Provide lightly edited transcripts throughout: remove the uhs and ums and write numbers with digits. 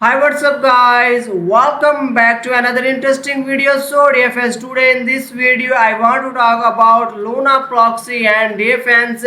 Hi, what's up guys? Welcome back to another interesting video. So DFS, today in this video I want to talk about Luna Proxy and DFS.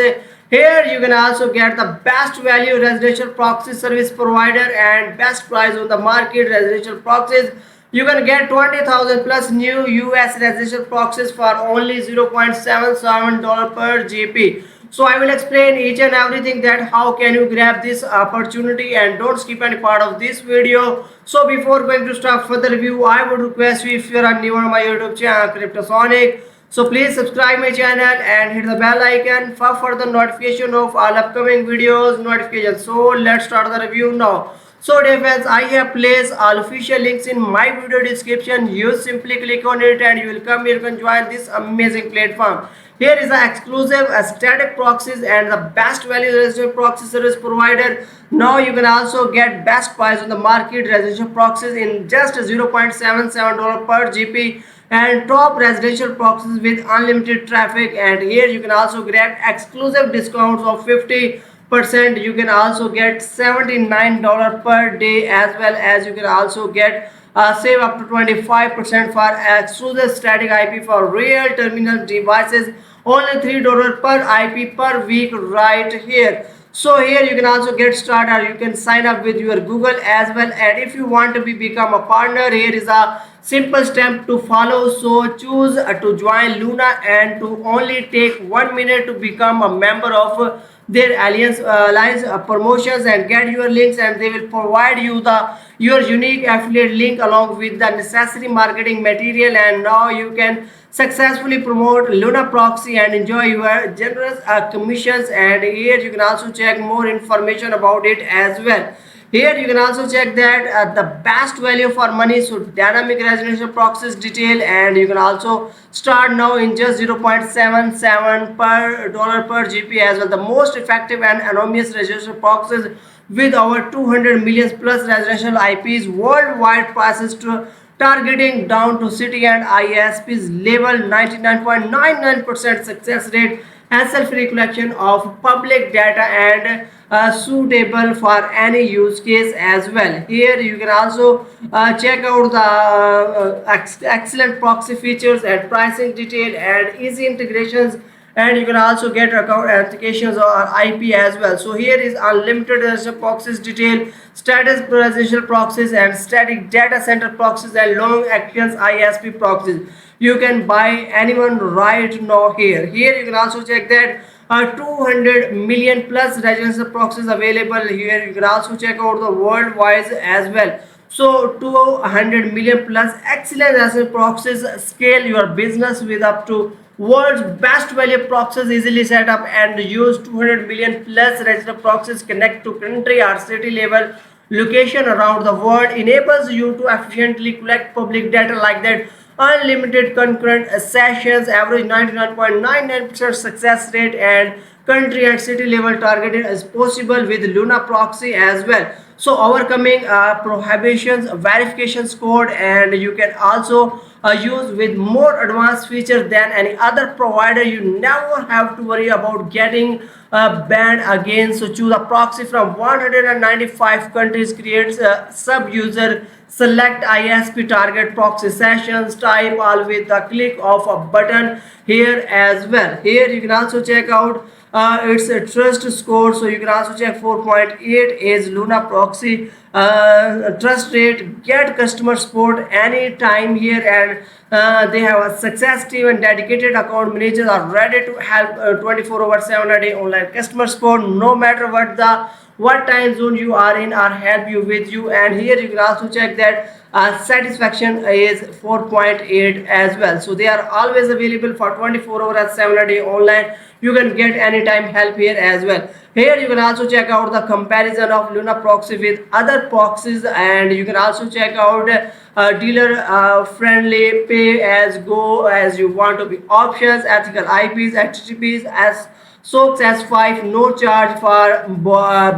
Here you can also get the best value residential proxy service provider and best price on the market residential proxies. You can get 20,000 plus new US residential proxies for only $0.77 per GP. So I will explain each and everything that how can you grab this opportunity, and don't skip any part of this video. So before going to start further review, I would request you, if you are new on my YouTube channel Cryptosonic, so please subscribe my channel and hit the bell icon for further notification of all upcoming videos notifications. So let's start the review now. So dear friends, I have placed all official links in my video description. You simply click on it and you will come here and join this amazing platform. Here is the exclusive static proxies and the best value residential proxy service provider. Now you can also get best price on the market residential proxies in just $0.77 per GP and top residential proxies with unlimited traffic. And here you can also grab exclusive discounts of 50%. You can also get $79 per day, as well as you can also get save up to 25% for exclusive static IP for real terminal devices. Only $3 per IP per week right here. So here you can also get started. You can sign up with your Google as well, and if you want to become a partner, here is a simple step to follow. So choose to join Luna, and to only take 1 minute to become a member of their alliance promotions and get your links, and they will provide you the your unique affiliate link along with the necessary marketing material. And now you can successfully promote Luna Proxy and enjoy your generous commissions. And here you can also check more information about it as well. Here you can also check that the best value for money, so dynamic residential proxies detail, and you can also start now in just 0.77 per dollar per GP as well. The most effective and anonymous residential proxies with over 200 million plus residential IPs worldwide, passes to targeting down to city and ISPs level, 99.99% success rate, hassle-free collection of public data, and suitable for any use case as well. Here you can also check out the excellent proxy features and pricing detail and easy integrations, and you can also get account applications or IP as well. So here is unlimited residential proxies detail, status residential proxies, and static data center proxies, and long actions ISP proxies. You can buy anyone right now here. Here you can also check that 200 million plus residential proxies available here. You can also check out the worldwide as well. So 200 million plus excellent residential proxies scale your business with up to world's best value proxies easily set up and use. 200 million plus registered proxies connect to country or city level location around the world, enables you to efficiently collect public data like that. Unlimited concurrent sessions, average 99.99% success rate, and country and city level targeted is possible with Luna Proxy as well. So overcoming prohibitions, verification code, and you can also use with more advanced features than any other provider. You never have to worry about getting banned again. So choose a proxy from 195 countries, creates a sub user, select ISP target proxy sessions type, all with the click of a button here as well. Here you can also check out it's a trust score, so you can also check 4.8 is Luna Proxy trust rate, get customer support anytime here, and they have a success team and dedicated account managers are ready to help 24 over 7 a day online customer support, no matter what time zone you are in, or help you with you. And here you can also check that satisfaction is 4.8 as well. So they are always available for 24 over 7 a day online. You can get anytime help here as well. Here you can also check out the comparison of Luna Proxy with other proxies, and you can also check out dealer friendly, pay as go as you want to be options, ethical IPs, HTTPs as SOAKs as 5, no charge for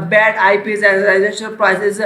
bad IPs, and residential prices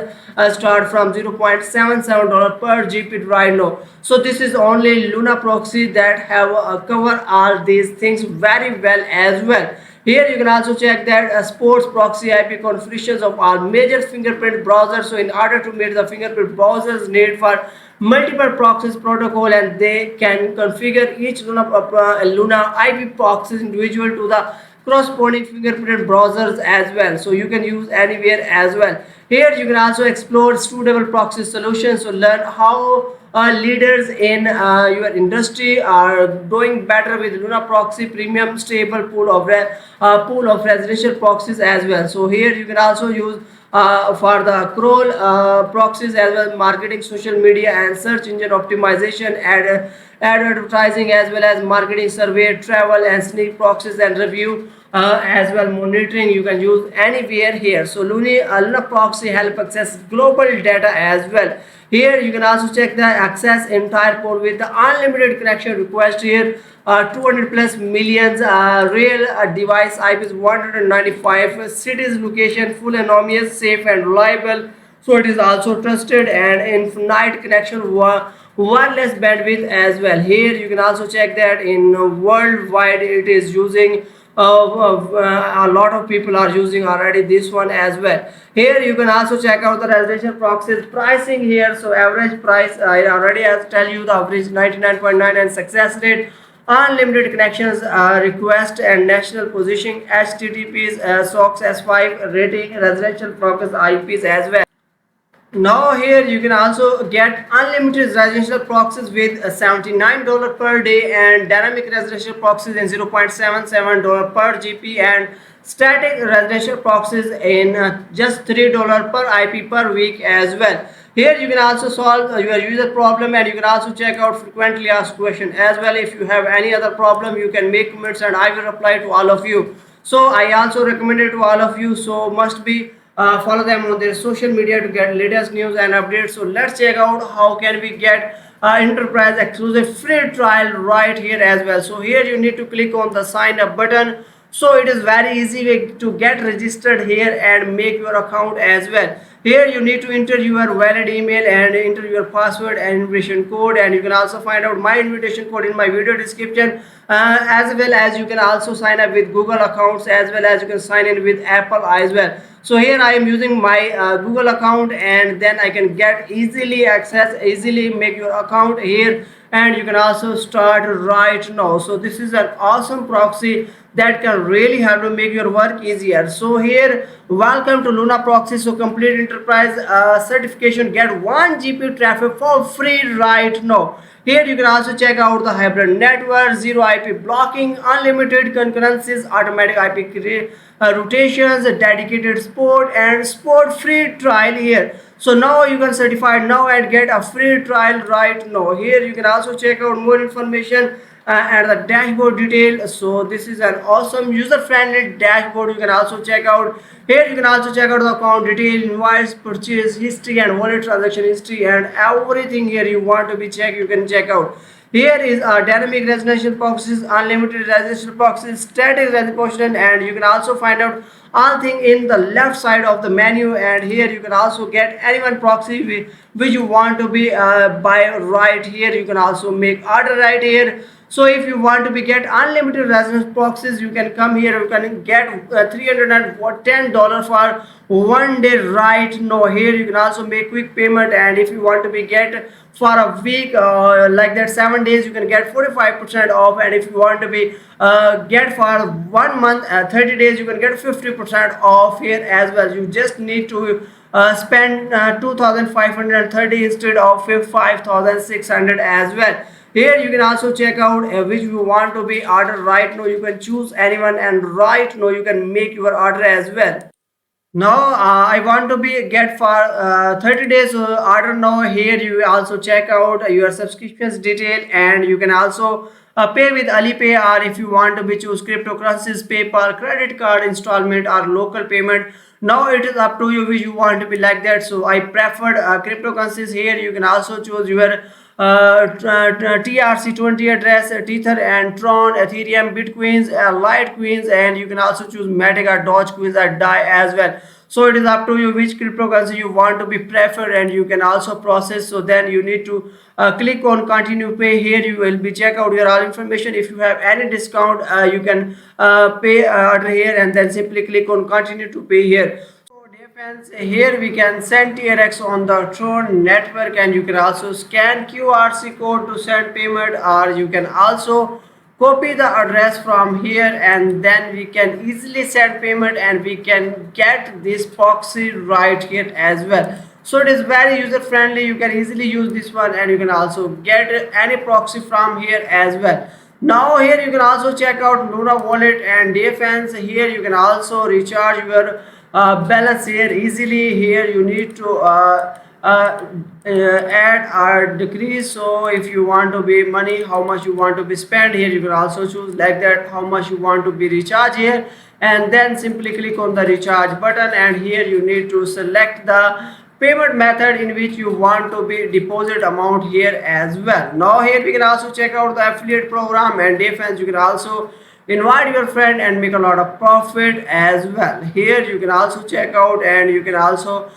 start from $0.77 per GP right now. So this is only Luna Proxy that have cover all these things very well as well. Here you can also check that sports proxy IP configurations of all major fingerprint browsers. So in order to meet the fingerprint browsers need for multiple proxies protocol, and they can configure each Luna IP proxies individual to the corresponding fingerprint browsers as well. So you can use anywhere as well. Here you can also explore suitable proxy solutions, so learn how leaders in your industry are doing better with Luna Proxy Premium stable pool of residential proxies as well. So here you can also use for the crawl proxies as well, marketing, social media, and search engine optimization, ad advertising, as well as marketing, survey, travel, and sneak proxies and review. As well, monitoring you can use anywhere here. So Luna Proxy help access global data as well. Here you can also check the access entire port with the unlimited connection request. Here 200 plus millions real device IPs, 195 cities location, full anonymous, safe and reliable. So it is also trusted and infinite connection, wireless bandwidth as well. Here you can also check that in worldwide it is using a lot of people are using already this one as well. Here you can also check out the residential proxies pricing here. So average price I already has tell you the average 99.9, and success rate, unlimited connections, request and national positioning, HTTPs, SOX S5 rating, residential proxies IPs as well. Now here you can also get unlimited residential proxies with $79 per day, and dynamic residential proxies in $0.77 per GP, and static residential proxies in just $3 per IP per week as well. Here you can also solve your user problem, and you can also check out frequently asked question as well. If you have any other problem, you can make comments and I will reply to all of you. So I also recommend it to all of you, so must be follow them on their social media to get latest news and updates. So let's check out how can we get enterprise exclusive free trial right here as well. So here you need to click on the sign up button. So it is very easy way to get registered here and make your account as well. Here you need to enter your valid email and enter your password and invitation code, and you can also find out my invitation code in my video description, as well as you can also sign up with Google accounts, as well as you can sign in with Apple as well. So here I am using my Google account, and then I can get easily access, easily make your account here, and you can also start right now. So this is an awesome proxy that can really help to make your work easier. So here, welcome to Luna Proxy. So complete enterprise certification, get 1 GB traffic for free right now. Here you can also check out the hybrid network, zero IP blocking, unlimited concurrencies, automatic IP rotations, dedicated support, and support free trial here. So now you can certify now and get a free trial right now. Here you can also check out more information and the dashboard detail. So this is an awesome user friendly dashboard. You can also check out here. You can also check out the account detail, invoice, purchase history, and wallet transaction history, and everything here you want to be checked, you can check out. Here is a dynamic residential proxies, unlimited residential proxies, static residential, and you can also find out all thing in the left side of the menu. And here you can also get any one proxy which you want to be buy right here. You can also make order right here. So if you want to be get unlimited residence proxies, you can come here. You can get $310 for 1 day right now. Here you can also make quick payment, and if you want to be get for a week like that 7 days, you can get 45% off, and if you want to be get for 1 month 30 days, you can get 50% off here as well. You just need to spend 2,530 instead of 5,600 as well. Here you can also check out which you want to be order right now. You can choose anyone, and right now you can make your order as well. Now I want to be get for 30 days order now. Here you also check out your subscriptions detail, and you can also pay with Alipay, or if you want to be choose cryptocurrencies, PayPal, credit card, installment, or local payment. Now it is up to you which you want to be like that. So I preferred cryptocurrencies. Here you can also choose your TRC20 address, Tether and Tron, Ethereum, Bitcoins, Litecoins, and you can also choose Matic or Dogecoins or DAI as well. So it is up to you which cryptocurrency you want to be preferred, and you can also process. So then you need to click on continue pay. Here you will be check out your all information. If you have any discount, you can pay order here, and then simply click on continue to pay here. So dear friends, here we can send TRX on the Tron network, and you can also scan QRC code to send payment, or you can also copy the address from here, and then we can easily send payment, and we can get this proxy right here as well. So it is very user friendly. You can easily use this one, and you can also get any proxy from here as well. Now here you can also check out Luna wallet and DFNs. Here you can also recharge your balance here easily. Here you need to add or decrease. So if you want to be money, how much you want to be spent, here you can also choose like that how much you want to be recharged here, and then simply click on the recharge button, and here you need to select the payment method in which you want to be deposit amount here as well. Now here we can also check out the affiliate program and defense. You can also invite your friend and make a lot of profit as well. Here you can also check out, and you can also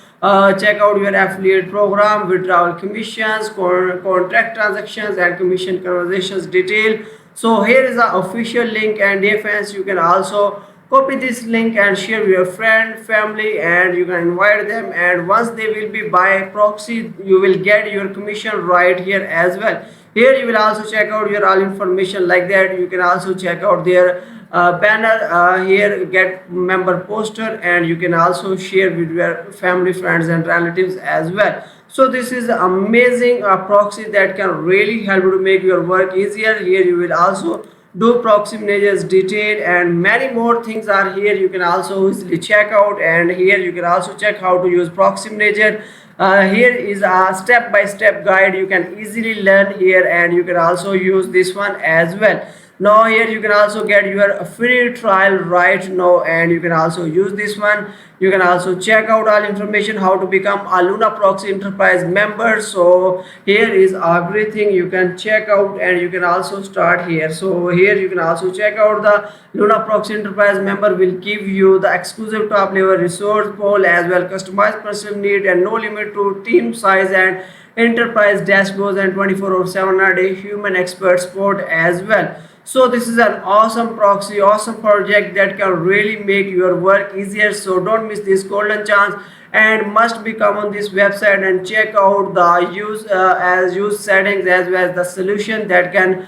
check out your affiliate program, withdrawal commissions, contract transactions, and commission conversations detail. So here is the official link and defense. You can also copy this link and share with your friend, family, and you can invite them, and once they will be by proxy, you will get your commission right here as well. Here you will also check out your all information like that. You can also check out their banner here, get member poster, and you can also share with your family, friends, and relatives as well. So this is amazing proxy that can really help you to make your work easier. Here you will also do proxy managers detail, and many more things are here. You can also easily check out, and here you can also check how to use proxy manager. Here is a step-by-step guide. You can easily learn here, and you can also use this one as well. Now here you can also get your free trial right now, and you can also use this one. You can also check out all information how to become a Luna Proxy Enterprise member. So here is everything you can check out, and you can also start here. So here you can also check out the Luna Proxy Enterprise member will give you the exclusive top level resource pool as well, customized personal need, and no limit to team size, and enterprise dashboards, and 24/7 a day human expert support as well. So this is an awesome proxy, awesome project that can really make your work easier. So don't miss this golden chance, and must become on this website and check out the use settings as well as the solution that can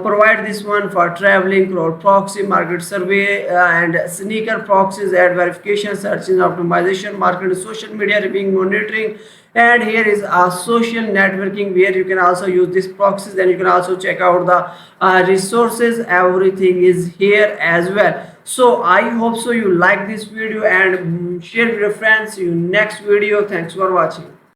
provide this one for traveling, cloud proxy, market survey, and sneaker proxies, ad verification, search engine optimization, marketing, social media reviewing, monitoring. And here is a social networking where you can also use these proxies. Then you can also check out the resources. Everything is here as well. So I hope so you like this video, and share with your friends. See you next video. Thanks for watching.